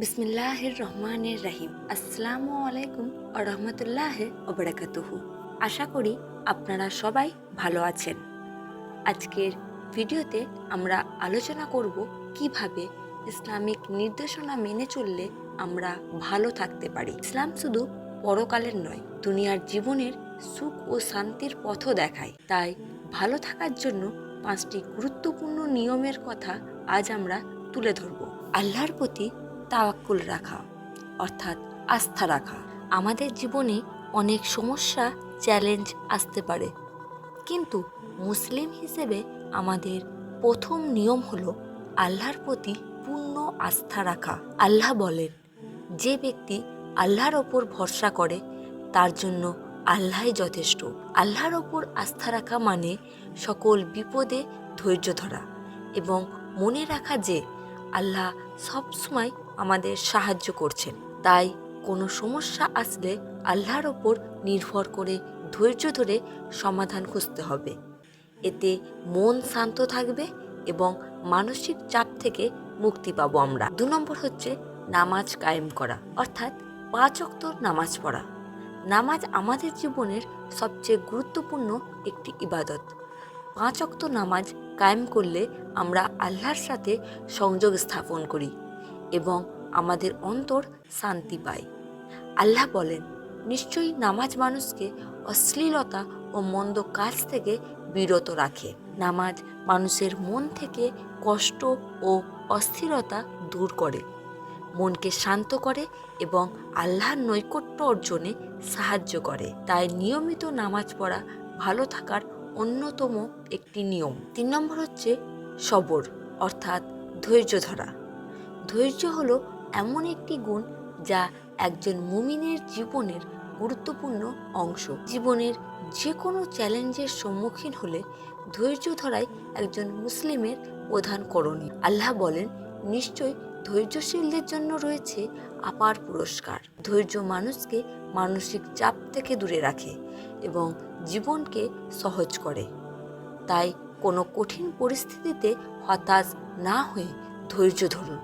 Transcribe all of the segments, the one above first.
বিসমিল্লাহির রহমানির রহিম। আসসালামু আলাইকুম ওয়া রাহমাতুল্লাহি ওয়া বারাকাতুহু। আশা করি আপনারা সবাই ভালো আছেন। আজকের ভিডিওতে আমরা আলোচনা করব কিভাবে ইসলামিক নির্দেশনা মেনে চললে আমরা ভালো থাকতে পারি। ইসলাম শুধু পরকালের নয়, দুনিয়ার জীবনের সুখ ও শান্তির পথও দেখায়। তাই ভালো থাকার জন্য 5টি গুরুত্বপূর্ণ নিয়মের কথা আজ আমরা তুলে ধরব। আল্লাহর প্রতি তাওয়াক্কুল রাখা, অর্থাৎ আস্থা রাখা। আমাদের জীবনে অনেক সমস্যা, চ্যালেঞ্জ আসতে পারে, কিন্তু মুসলিম হিসেবে আমাদের প্রথম নিয়ম হলো আল্লাহর প্রতি পূর্ণ আস্থা রাখা। আল্লাহ বলেন, যে ব্যক্তি আল্লাহর ওপর ভরসা করে তার জন্য আল্লাহই যথেষ্ট। আল্লাহর ওপর আস্থা রাখা মানে সকল বিপদে ধৈর্য ধরা এবং মনে রাখা যে আল্লাহ সবসময় আমাদের সাহায্য করছেন। তাই কোনো সমস্যা আসলে আল্লাহর ওপর নির্ভর করে ধৈর্য ধরে সমাধান খুঁজতে হবে। এতে মন শান্ত থাকবে এবং মানসিক চাপ থেকে মুক্তি পাবো আমরা। 2 নম্বর হচ্ছে নামাজ কায়েম করা, অর্থাৎ 5 ওয়াক্ত নামাজ পড়া। নামাজ আমাদের জীবনের সবচেয়ে গুরুত্বপূর্ণ একটি ইবাদত। 5 ওয়াক্ত নামাজ কায়েম করলে আমরা আল্লাহর সাথে সংযোগ স্থাপন করি এবং আমাদের অন্তর শান্তি পায়। আল্লাহ বলেন, নিশ্চয়ই নামাজ মানুষকে অশ্লীলতা ও মন্দ কাজ থেকে বিরত রাখে। নামাজ মানুষের মন থেকে কষ্ট ও অস্থিরতা দূর করে, মনকে শান্ত করে এবং আল্লাহর নৈকট্য অর্জনে সাহায্য করে। তাই নিয়মিত নামাজ পড়া ভালো থাকার অন্যতম একটি নিয়ম। 3 নম্বর হচ্ছে সবর, অর্থাৎ ধৈর্য ধরা। ধৈর্য হলো এমন একটি গুণ যা একজন মুমিনের জীবনের গুরুত্বপূর্ণ অংশ। জীবনের যে কোনো চ্যালেঞ্জের সম্মুখীন হলে ধৈর্য ধরাই একজন মুসলিমের প্রধান করণীয়। আল্লাহ বলেন, নিশ্চয়ই ধৈর্যশীলদের জন্য রয়েছে আপার পুরস্কার। ধৈর্য মানুষকে মানসিক চাপ থেকে দূরে রাখে এবং জীবনকে সহজ করে। তাই কোনো কঠিন পরিস্থিতিতে হতাশ না হয়ে ধৈর্য ধরুন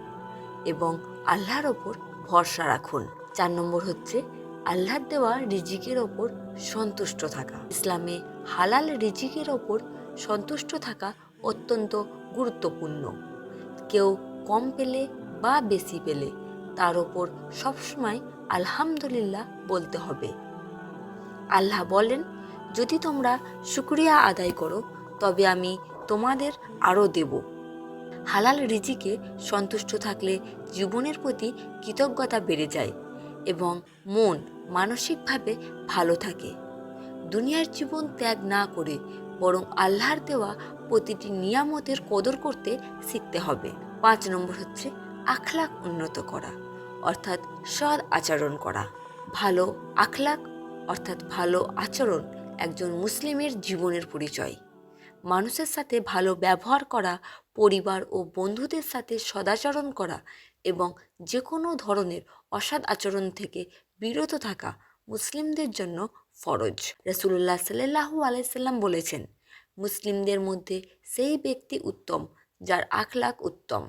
এবং আল্লাহর ওপর ভরসা রাখুন। 4 নম্বর হচ্ছে আল্লাহর দেওয়া রিজিকের ওপর সন্তুষ্ট থাকা। ইসলামে হালাল রিজিকের ওপর সন্তুষ্ট থাকা অত্যন্ত গুরুত্বপূর্ণ। কেউ কম পেলে বা বেশি পেলে তার ওপর সবসময় আলহামদুলিল্লাহ বলতে হবে। আল্লাহ বলেন, যদি তোমরা শুকরিয়া আদায় করো তবে আমি তোমাদের আরও দেব। হালাল রিজিকে সন্তুষ্ট থাকলে জীবনের প্রতি কৃতজ্ঞতা বেড়ে যায় এবং মন মানসিকভাবে ভালো থাকে। দুনিয়ার জীবন ত্যাগ না করে বরং আল্লাহর দেওয়া প্রতিটি নিয়ামতের কদর করতে শিখতে হবে। 5 নম্বর হচ্ছে আখলাক উন্নত করা, অর্থাৎ সৎ আচরণ করা। ভালো আখলাক অর্থাৎ ভালো আচরণ একজন মুসলিমের জীবনের পরিচয়। মানুষের সাথে ভালো ব্যবহার করা, পরিবার ও বন্ধুদের সাথে সদাচরণ করা এবং যে কোনো ধরনের অসৎ আচরণ থেকে বিরত থাকা মুসলিমদের জন্য ফরজ। রাসূলুল্লাহ সাল্লাল্লাহু আলাইহি সাল্লাম বলেছেন, মুসলিমদের মধ্যে সেই ব্যক্তি উত্তম যার আখলাক উত্তম।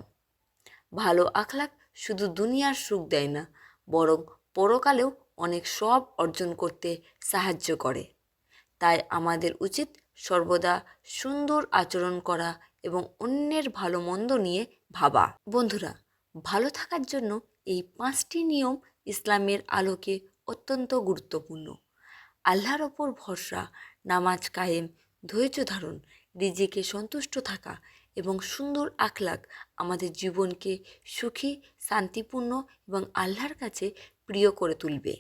ভালো আখলাক শুধু দুনিয়ার সুখ দেয় না, বরং পরকালেও অনেক সব অর্জন করতে সাহায্য করে। তাই আমাদের উচিত সর্বদা সুন্দর আচরণ করা এবং অন্যের ভালো মন্দ নিয়ে ভাবা। বন্ধুরা, ভালো থাকার জন্য এই 5টি নিয়ম ইসলামের আলোকে অত্যন্ত গুরুত্বপূর্ণ। আল্লাহর ওপর ভরসা, নামাজ কায়েম, ধৈর্য ধারণ, রিজিকে সন্তুষ্ট থাকা এবং সুন্দর আখলাক আমাদের জীবনকে সুখী, শান্তিপূর্ণ এবং আল্লাহর কাছে প্রিয় করে তুলবে।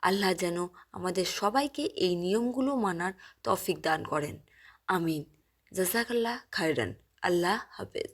আল্লাহ যেন আমাদের সবাইকে এই নিয়মগুলো মানার তৌফিক দান করেন। আমিন। জাযাকাল্লাহ খায়রান। আল্লাহ হাফেজ।